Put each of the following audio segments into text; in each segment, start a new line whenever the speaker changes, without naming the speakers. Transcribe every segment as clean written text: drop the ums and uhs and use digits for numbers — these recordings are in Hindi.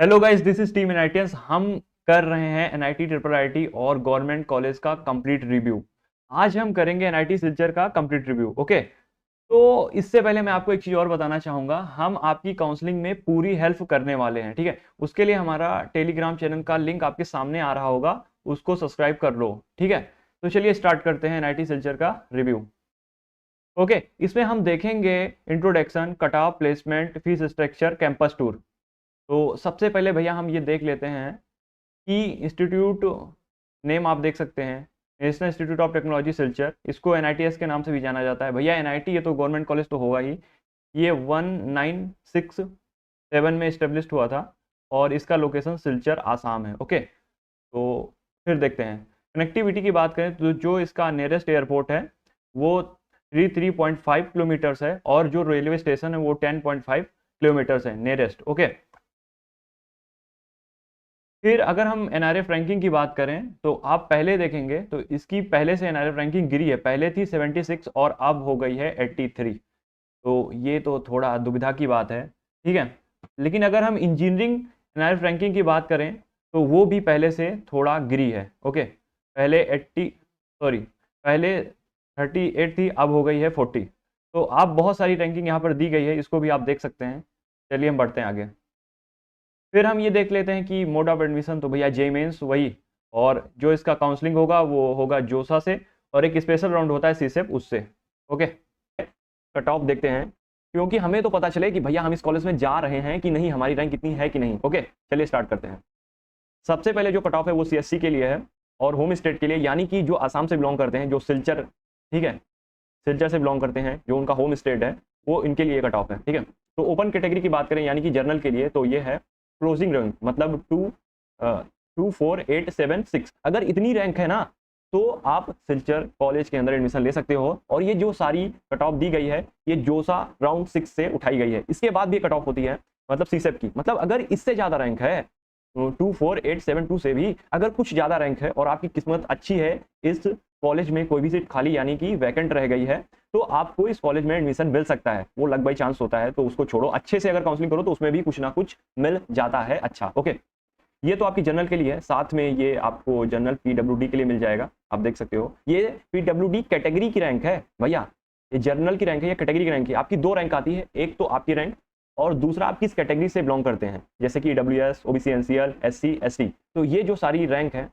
Hello guys, this is team NITS. हम कर रहे हैं एनआईटी ट्रिपल आईटी और गवर्नमेंट कॉलेज का कंप्लीट रिव्यू। आज हम करेंगे एनआईटी सिलचर का कंप्लीट रिव्यू। ओके, तो इससे पहले मैं आपको एक चीज और बताना चाहूंगा। हम आपकी काउंसलिंग में पूरी हेल्प करने वाले हैं, ठीक है। उसके लिए हमारा टेलीग्राम चैनल का लिंक आपके सामने आ रहा होगा, उसको सब्सक्राइब कर लो, ठीक है। तो चलिए स्टार्ट करते हैं एनआईटी सिलचर का रिव्यू। ओके, इसमें हम देखेंगे introduction, cut off, placement, fees structure, campus tour. तो सबसे पहले भैया हम ये देख लेते हैं कि इंस्टीट्यूट नेम आप देख सकते हैं, national institute of technology Silchar. इसको एनआईटीएस के नाम से भी जाना जाता है। भैया एनआईटी, ये तो गवर्नमेंट कॉलेज तो होगा ही। ये 1967 में इस्टेब्लिश हुआ था और इसका लोकेशन सिलचर आसाम है। ओके, तो फिर देखते हैं कनेक्टिविटी की बात करें तो जो इसका नियरेस्ट एयरपोर्ट है वो 3.5 किलोमीटर्स है और जो रेलवे स्टेशन है वो 10.5 किलोमीटर्स है नियरेस्ट। ओके, फिर अगर हम एनआरएफ रैंकिंग की बात करें तो आप पहले देखेंगे तो इसकी पहले से एनआरएफ रैंकिंग गिरी है। पहले थी 76 और अब हो गई है 83। तो ये तो थोड़ा दुविधा की बात है, ठीक है। लेकिन अगर हम इंजीनियरिंग एनआरएफ रैंकिंग की बात करें तो वो भी पहले से थोड़ा गिरी है। ओके, पहले 80, सॉरी, पहले 38 थी, अब हो गई है 40। तो आप बहुत सारी रैंकिंग यहाँ पर दी गई है, इसको भी आप देख सकते हैं। चलिए हम बढ़ते हैं आगे। फिर हम ये देख लेते हैं कि मोड ऑफ एडमिशन, तो भैया जे मेंस वही, और जो इसका काउंसलिंग होगा वो होगा जोसा से, और एक स्पेशल राउंड होता है सीसेप उससे। ओके, कट ऑफ देखते हैं क्योंकि हमें तो पता चले कि भैया हम इस कॉलेज में जा रहे हैं कि नहीं, हमारी रैंक कितनी है कि नहीं। ओके, चलिए स्टार्ट करते हैं। सबसे पहले जो कट ऑफ है वो सीएससी के लिए है और होम स्टेट के लिए, यानी कि जो आसाम से बिलोंग करते हैं, जो सिलचर, ठीक है, सिलचर से बिलोंग करते हैं, जो उनका होम स्टेट है, वो इनके लिए कट ऑफ है, ठीक है। तो ओपन कैटेगरी की बात करें यानी कि जर्नल के लिए, तो ये है क्लोजिंग रैंक, मतलब 24876। अगर इतनी रैंक है ना तो आप सिलचर कॉलेज के अंदर एडमिशन ले सकते हो। और ये जो सारी कट ऑफ दी गई है ये जोसा राउंड 6 से उठाई गई है। इसके बाद भी कट ऑफ होती है, मतलब सीसेप की, मतलब अगर इससे ज्यादा रैंक है 24872 से भी अगर कुछ ज्यादा रैंक है और आपकी किस्मत अच्छी है, इस कॉलेज में कोई भी सीट खाली यानी कि वैकेंट रह गई है, तो आपको इस कॉलेज में एडमिशन मिल सकता है। वो लक बाई चांस होता है, तो उसको छोड़ो, अच्छे से अगर काउंसलिंग करो तो उसमें भी कुछ ना कुछ मिल जाता है। अच्छा, ओके, ये तो आपकी जनरल के लिए है। साथ में ये आपको जनरल पीडब्ल्यूडी के लिए मिल जाएगा। आप देख सकते हो ये पीडब्ल्यूडी कैटेगरी की रैंक है भैया, ये जनरल की रैंक है या कैटेगरी की रैंक है। आपकी दो रैंक आती है, एक तो आपकी रैंक और दूसरा आप किस कैटेगरी से बिलोंग करते हैं, जैसे कि WS, OBC, NCL, SC, ST. तो ये जो सारी रैंक है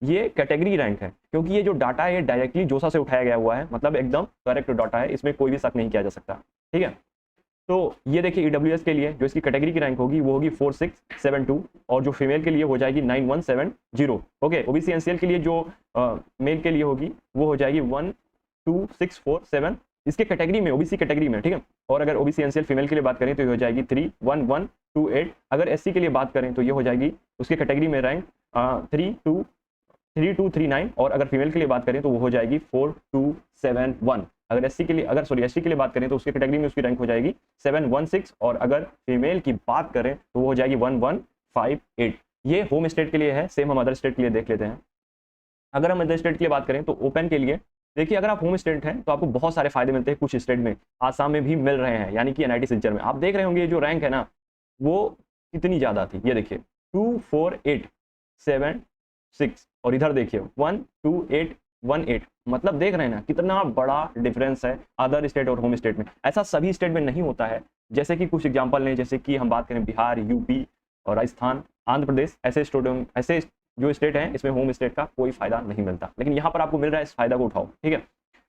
ये कैटेगरी रैंक है, क्योंकि ये जो डाटा है डायरेक्टली जोसा से उठाया गया हुआ है, मतलब एकदम करेक्ट डाटा है, इसमें कोई भी शक नहीं किया जा सकता, ठीक है। तो ये देखिए ईडब्ल्यूएस के लिए जो इसकी कैटेगरी की रैंक होगी वो होगी 4672 और जो फीमेल के लिए हो जाएगी 9170। ओके, ओबीसी एनसीएल के लिए जो मेल के लिए होगी वो हो जाएगी 12647 इसके कैटेगरी में, ओबीसी कैटेगरी में, ठीक है। और अगर ओबीसी एनसीएल फीमेल के लिए बात करें तो ये हो जाएगी 31128। अगर एससी के लिए बात करें तो ये हो जाएगी उसके कैटेगरी में रैंक 3239 और अगर फीमेल के लिए बात करें तो वो हो जाएगी 4271। अगर एससी के लिए, अगर सॉरी एसटी के लिए बात करें तो उसके कैटेगरी में उसकी रैंक हो जाएगी 716 और अगर फीमेल की बात करें तो वो हो जाएगी 1158। ये होम स्टेट के लिए है। सेम हम अदर स्टेट के लिए देख लेते हैं। अगर हम अदर स्टेट के लिए बात करें तो ओपन के लिए देखिए, अगर आप होम स्टेट हैं तो आपको बहुत सारे फायदे मिलते हैं। कुछ स्टेट में, आसाम में भी मिल रहे हैं, यानी कि एनआईटी सिलचर में आप देख रहे होंगे ये जो रैंक है ना वो कितनी ज्यादा थी। ये देखिए 24876 और इधर देखिए 12818, मतलब देख रहे हैं ना कितना बड़ा डिफरेंस है अदर स्टेट और होम स्टेट में। ऐसा सभी स्टेट में नहीं होता है। जैसे कि कुछ एग्जांपल लें, जैसे कि हम बात करें बिहार, यूपी और राजस्थान, आंध्र प्रदेश, ऐसे स्टूडेंट, ऐसे जो स्टेट हैं इसमें होम स्टेट का कोई फायदा नहीं मिलता, लेकिन यहाँ पर आपको मिल रहा है, इस फायदा को उठाओ, ठीक है।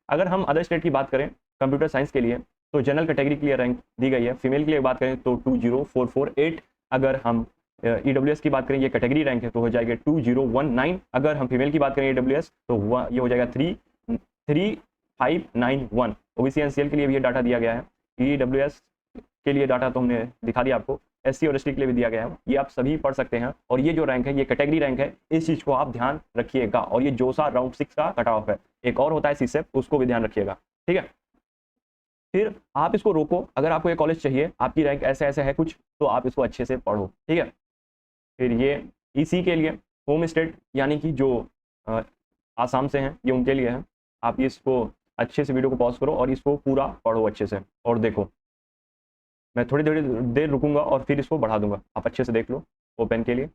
अगर हम अदर स्टेट की बात करें कंप्यूटर साइंस के लिए तो जनरल कैटेगरी के लिए रैंक दी गई है। फीमेल के लिए बात करें तो 20448। अगर हम ईडब्ल्यूएस की बात करें, ये कैटेगरी रैंक है, तो हो जाएगा 2019। अगर हम फीमेल की बात करें ईडब्ल्यूएस तो ये हो जाएगा 3591। ओबीसी एनसीएल के लिए भी ये डाटा दिया गया है। ईडब्ल्यूएस के लिए डाटा तो हमने दिखा दिया आपको, एससी और एसटी के लिए भी दिया गया है, ये आप सभी पढ़ सकते हैं। और ये जो रैंक है ये कैटेगरी रैंक है, इस चीज को आप ध्यान रखिएगा। और ये जोसा राउंड 6 का कट ऑफ है। एक और होता है सीसेप, उसको भी ध्यान रखिएगा, ठीक है। फिर आप इसको रोको, अगर आपको ये कॉलेज चाहिए, आपकी रैंक ऐसे ऐसे है कुछ, तो आप इसको अच्छे से पढ़ो, ठीक है। फिर ये ईसी के लिए होम स्टेट यानी कि जो आसाम से हैं ये उनके लिए है। आप इसको अच्छे से वीडियो को पॉज करो और इसको पूरा पढ़ो अच्छे से और देखो। मैं थोड़ी देर रुकूंगा और फिर इसको बढ़ा दूंगा, आप अच्छे से देख लो। ओपन के लिए,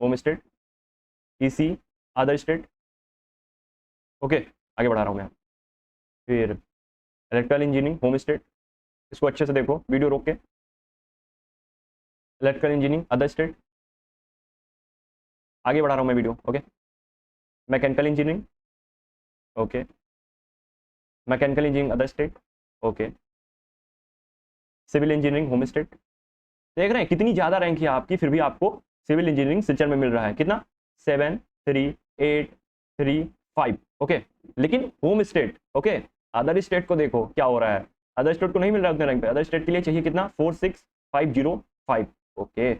home state, EC other state. Okay, आगे बढ़ा रहा हूँ मैं। फिर इलेक्ट्रिकल इंजीनियरिंग होम स्टेट, इसको अच्छे से देखो वीडियो रोक के। इलेक्ट्रिकल इंजीनियरिंग अदर स्टेट, आगे बढ़ा रहा हूँ मैं video. Okay, mechanical engineering, okay, mechanical engineering other state, okay, civil engineering home state. देख रहे हैं कितनी ज्यादा रैंक है आपकी, फिर भी आपको सिविल इंजीनियरिंग सिलचर में मिल रहा है। कितना? 73835। ओके, लेकिन home state, okay, other state को देखो क्या हो रहा है। अदर स्टेट को नहीं मिल रहा उतने रैंक पे। अदर स्टेट के लिए चाहिए कितना? 46505। ओके,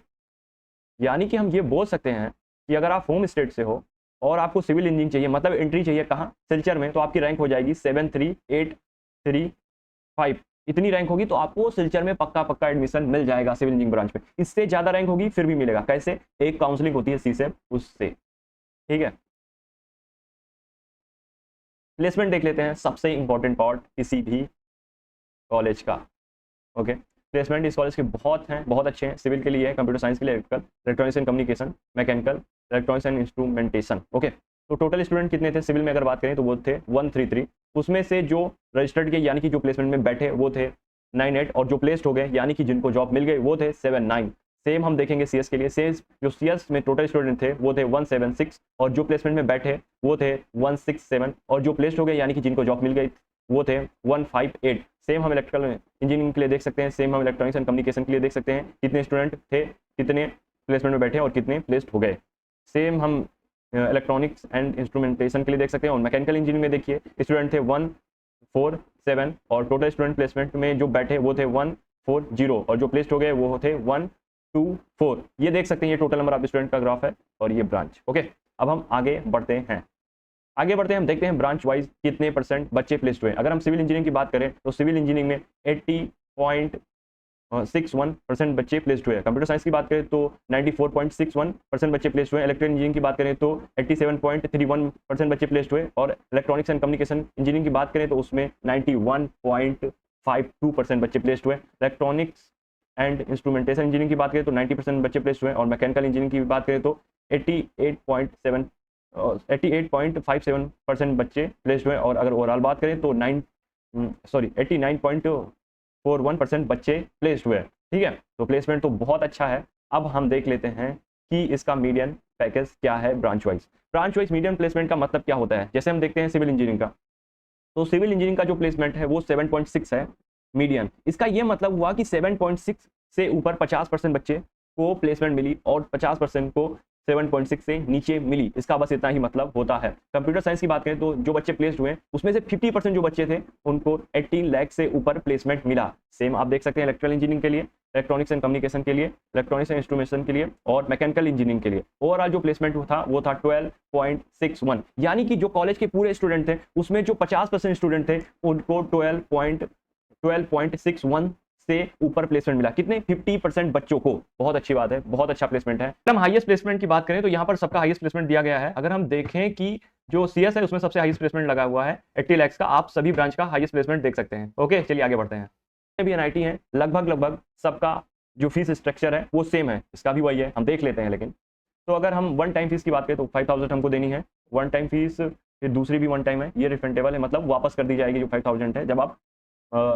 यानी कि हम ये बोल सकते हैं कि अगर आप होम स्टेट से हो और आपको सिविल इंजीनियरिंग चाहिए, मतलब एंट्री चाहिए कहाँ? सिलचर में, तो आपकी रैंक हो जाएगी 73835। इतनी रैंक होगी तो आपको सिलचर में पक्का पक्का एडमिशन मिल जाएगा सिविल इंजीनियरिंग ब्रांच पे। इससे ज्यादा रैंक होगी फिर भी मिलेगा। कैसे? एक काउंसलिंग होती है सीसेप, उससे। ठीक है, प्लेसमेंट देख लेते हैं, सबसे इंपॉर्टेंट पार्ट किसी भी कॉलेज का। ओके, प्लेसमेंट इस कॉलेज के बहुत हैं, बहुत अच्छे हैं। सिविल के लिए है, कंप्यूटर साइंस के लिए electrical, electronics and communication, mechanical, electronics and instrumentation. Okay, तो टोटल स्टूडेंट कितने थे सिविल में अगर बात करें तो वो थे 133। उसमें से जो रजिस्टर्ड के यानी कि जो प्लेसमेंट में बैठे वो थे 98, और जो प्लेस्ड हो गए यानी कि जिनको जॉब मिल गई वो थे 79। सेम हम देखेंगे सीएस के लिए। सीएस जो सीएस में टोटल स्टूडेंट थे वो थे 176, और जो प्लेसमेंट में बैठे वो थे 167, और जो प्लेस्ड हो गए यानी कि जिनको जॉब मिल गई वो थे 158। सेम हम इलेक्ट्रिकल इंजीनियरिंग के लिए देख सकते हैं, सेम हम इलेक्ट्रॉनिक्स एंड कम्युनिकेशन के लिए देख सकते हैं, कितने स्टूडेंट थे, कितने प्लेसमेंट में बैठे और कितने प्लेस्ड हो गए। सेम हम इलेक्ट्रॉनिक्स एंड इंस्ट्रूमेंटेशन के लिए देख सकते हैं। और मैकेनिकल इंजीनियरिंग में देखिए स्टूडेंट थे 147, और टोटल स्टूडेंट प्लेसमेंट में जो बैठे वो थे 140, और जो प्लेस्ड हो गए वो थे 124। ये देख सकते हैं, ये टोटल नंबर ऑफ स्टूडेंट का ग्राफ है और ये ब्रांच। ओके, अब हम आगे बढ़ते हैं। हम देखते हैं ब्रांच वाइज कितने परसेंट बच्चे प्लेस्ड हुए। अगर हम सिविल इंजीनियरिंग की बात करें तो सिविल इंजीनियरिंग में 80.61% बच्चे प्लेस्ड हुए। कंप्यूटर साइंस की बात करें तो 94.61% बच्चे प्लेस्ड हुए। इलेक्ट्रिकल इंजीनियरिंग की बात करें तो 87.31% बच्चे प्लेस्ड हुए। और इलेक्ट्रॉनिक्स एंड कम्युनिकेशन इंजीनियरिंग की बात करें तो उसमें 91.52% बच्चे प्लेस्ड हुए। इलेक्ट्रॉनिक्स एंड इंस्ट्रूमेंटेशन इंजीनियरिंग की बात करें तो 90% बच्चे प्लेस्ड हुए। और मैकेनिकल इंजीनियरिंग की बात करें तो 88.57% बच्चे प्लेस्ड हुए। और अगर ओवरऑल बात करें तो 89.41% बच्चे प्लेस्ड हुए। ठीक है, तो प्लेसमेंट तो बहुत अच्छा है। अब हम देख लेते हैं कि इसका मीडियन पैकेज क्या है branch wise. Branch wise median placement का मतलब क्या होता है? जैसे हम देखते हैं सिविल इंजीनियरिंग का, तो सिविल इंजीनियरिंग का जो प्लेसमेंट है वो 7.6 है मीडियन। इसका ये मतलब हुआ कि 7.6 से ऊपर 50% बच्चे को प्लेसमेंट मिली और 50% को 7.6 से नीचे मिली। इसका बस इतना ही मतलब होता है। कंप्यूटर साइंस की बात करें तो जो बच्चे प्लेस्ड हुए उसमें से 50% जो बच्चे थे उनको 18 लाख से ऊपर प्लेसमेंट मिला। सेम आप देख सकते हैं इलेक्ट्रिकल इंजीनियरिंग के लिए, इलेक्ट्रॉनिक्स एंड कम्युनिकेशन के लिए, इलेक्ट्रॉनिक्स एंड इंस्ट्रूमेंटेशन के लिए और मैकेनिकल इंजीनियरिंग के लिए। ओवरऑल जो प्लेसमेंट था वो था 12.61, यानी कि जो कॉलेज के पूरे स्टूडेंट थे उसमें जो 50% स्टूडेंट थे उनको 12.61 से ऊपर प्लेसमेंट मिला। कितने? 50% बच्चों को। बहुत अच्छी बात है, बहुत अच्छा प्लेसमेंट है। हम हाईएस्ट प्लेसमेंट की बात करें तो यहाँ पर सबका हाईएस्ट प्लेसमेंट दिया गया है। अगर हम देखें कि जो सीएस है उसमें सबसे हाईएस्ट प्लेसमेंट लगा हुआ है 80 लाख का। आप सभी ब्रांच का हाईएस्ट प्लेसमेंट देख सकते हैं। ओके, चलिए आगे बढ़ते हैं। भी एनआईटी है, लगभग सबका जो फीस स्ट्रक्चर है वो सेम है, इसका भी वही है, हम देख लेते हैं। लेकिन तो अगर हम वन टाइम फीस की बात करें तो 5000 हमको देनी है वन टाइम फीस। फिर दूसरी भी वन टाइम है, ये रिफंडेबल है, मतलब वापस कर दी जाएगी जो 5000 है जब आप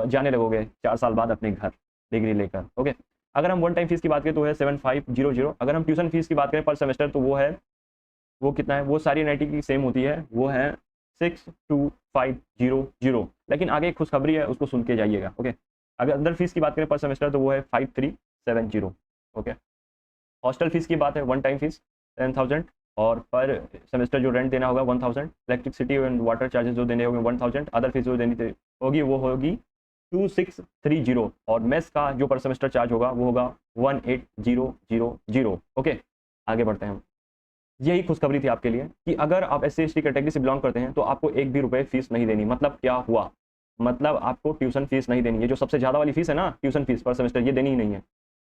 जाने लगोगे 4 साल बाद अपने घर डिग्री लेकर। ओके, अगर हम वन टाइम फीस की बात करें तो है 7500। अगर हम ट्यूशन फीस की बात करें पर सेमेस्टर तो वो कितना है? वो सारी एनआईटी की सेम होती है, वो है 62500। लेकिन आगे एक खुशखबरी है, उसको सुन के जाइएगा। ओके, अगर अदर फीस की बात करें पर सेमेस्टर तो वो है 5370। ओके, हॉस्टल फीस की बात है वन टाइम फीस 10000 और पर सेमेस्टर जो रेंट देना होगा 1000। इलेक्ट्रिसिटी एंड वाटर चार्जेस जो देने होंगे 1000। अदर फीस जो देनी होगी वो होगी 2630। और मेस का जो पर सेमेस्टर चार्ज होगा वो होगा 18000। ओके, आगे बढ़ते हैं। यही खुशखबरी थी आपके लिए कि अगर आप SC/ST कैटेगरी से बिलोंग करते हैं तो आपको एक भी रुपए फीस नहीं देनी। मतलब क्या हुआ? मतलब आपको ट्यूशन फीस नहीं देनी है। जो सबसे ज़्यादा वाली फीस है ना, ट्यूशन फीस पर सेमेस्टर, ये देनी ही नहीं है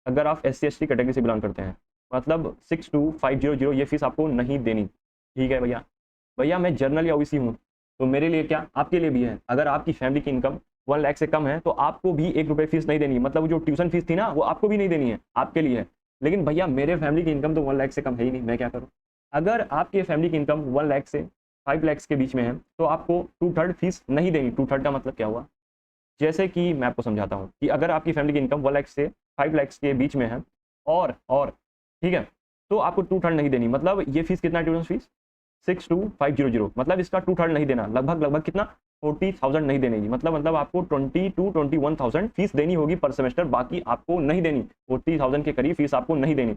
अगर आप SC/ST कैटेगरी से बिलोंग करते हैं। मतलब 62500 ये फीस आपको नहीं देनी। ठीक है भैया मैं जर्नल या ओबीसी हूँ तो मेरे लिए क्या, आपके लिए भी है। अगर आपकी फैमिली की इनकम 1 लाख से कम है तो आपको भी एक रुपये फीस नहीं देनी। मतलब जो ट्यूशन फीस थी ना वो आपको भी नहीं देनी है, आपके लिए है। लेकिन भैया मेरे फैमिली की इनकम तो 1 लाख से कम है ही नहीं, मैं क्या करूँ? अगर आपके फैमिली की इनकम 1 लाख से 5 लाख के बीच में है तो आपको 2/3 फीस नहीं देनी। 2/3 का मतलब क्या हुआ? जैसे कि मैं आपको समझाता हूँ कि अगर आपकी फैमिली की इनकम 1 लाख से 5 लाख के बीच में है और ठीक है, तो आपको 2/3 नहीं देनी। मतलब ये फीस कितना है ट्यूशन फीस? 62,500, मतलब इसका 2/3 नहीं देना। लगभग कितना? 40,000 नहीं देने की। मतलब आपको 20 to 21,000 फीस देनी होगी पर सेमेस्टर, बाकी आपको नहीं देनी। 40,000 के करीब फीस आपको नहीं देनी।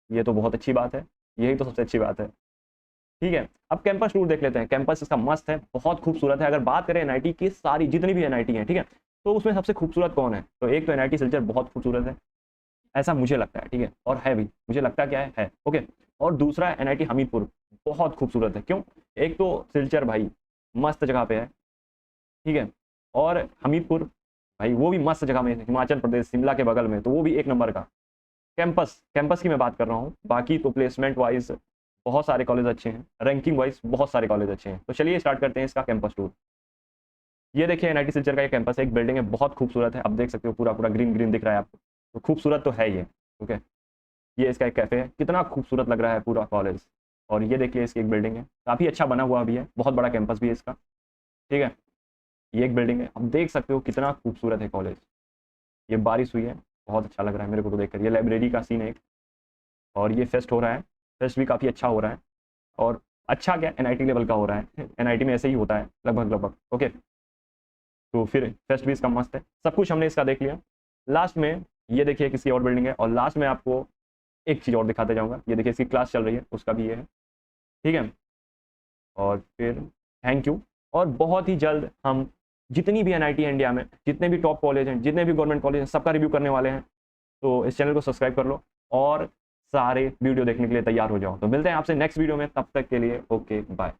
ये तो बहुत अच्छी बात है, यही तो सबसे अच्छी बात है। ठीक है, अब कैंपस टूर देख लेते हैं। कैंपस इसका मस्त है, बहुत खूबसूरत है। अगर बात करें एनआईटी की, सारी जितनी भी एनआईटी है, ठीक है, तो उसमें सबसे खूबसूरत कौन है? तो एक तो एनआईटी सिलचर बहुत खूबसूरत है, ऐसा मुझे लगता है, ठीक है, और है भी, मुझे लगता क्या है ओके। और दूसरा एनआईटी हमीरपुर बहुत खूबसूरत है। क्यों? एक तो सिलचर भाई मस्त जगह पे है, ठीक है, और हमीरपुर भाई वो भी मस्त जगह में है, हिमाचल प्रदेश, शिमला के बगल में, तो वो भी एक नंबर का। कैंपस की मैं बात कर रहा हूँ, बाकी तो प्लेसमेंट वाइज बहुत सारे कॉलेज अच्छे हैं, रैंकिंग वाइज बहुत सारे कॉलेज अच्छे हैं। तो चलिए स्टार्ट करते हैं इसका कैंपस टूर। ये देखिए एनआईटी सिलचर का ये कैंपस है, एक बिल्डिंग है, बहुत खूबसूरत है। आप देख सकते हो पूरा पूरा ग्रीन ग्रीन दिख रहा है आपको, तो खूबसूरत तो है ये। ओके, ये इसका एक कैफे है, कितना खूबसूरत लग रहा है पूरा कॉलेज। और ये देखिए इसकी एक बिल्डिंग है, काफ़ी अच्छा बना हुआ भी है, बहुत बड़ा कैंपस भी है इसका, ठीक है। ये एक बिल्डिंग है, आप देख सकते हो कितना खूबसूरत है कॉलेज। ये बारिश हुई है, बहुत अच्छा लग रहा है मेरे को तो देखकर। ये लाइब्रेरी का सीन है एक, और ये फेस्ट हो रहा है, फेस्ट भी काफ़ी अच्छा हो रहा है। और अच्छा क्या, एनआईटी लेवल का हो रहा है, एनआईटी में ऐसे ही होता है लगभग ओके। तो फिर फेस्ट भी इसका मस्त है, सब कुछ हमने इसका देख लिया। लास्ट में ये देखिए किसी और बिल्डिंग है, और लास्ट में आपको एक चीज़ और दिखाते जाऊँगा। ये देखिए इसकी क्लास चल रही है, उसका भी ये है, ठीक है। और फिर थैंक यू, और बहुत ही जल्द हम जितनी भी एनआईटी है इंडिया में, जितने भी टॉप कॉलेज हैं, जितने भी गवर्नमेंट कॉलेज हैं, सबका रिव्यू करने वाले हैं। तो इस चैनल को सब्सक्राइब कर लो और सारे वीडियो देखने के लिए तैयार हो जाओ। तो मिलते हैं आपसे नेक्स्ट वीडियो में, तब तक के लिए ओके बाय।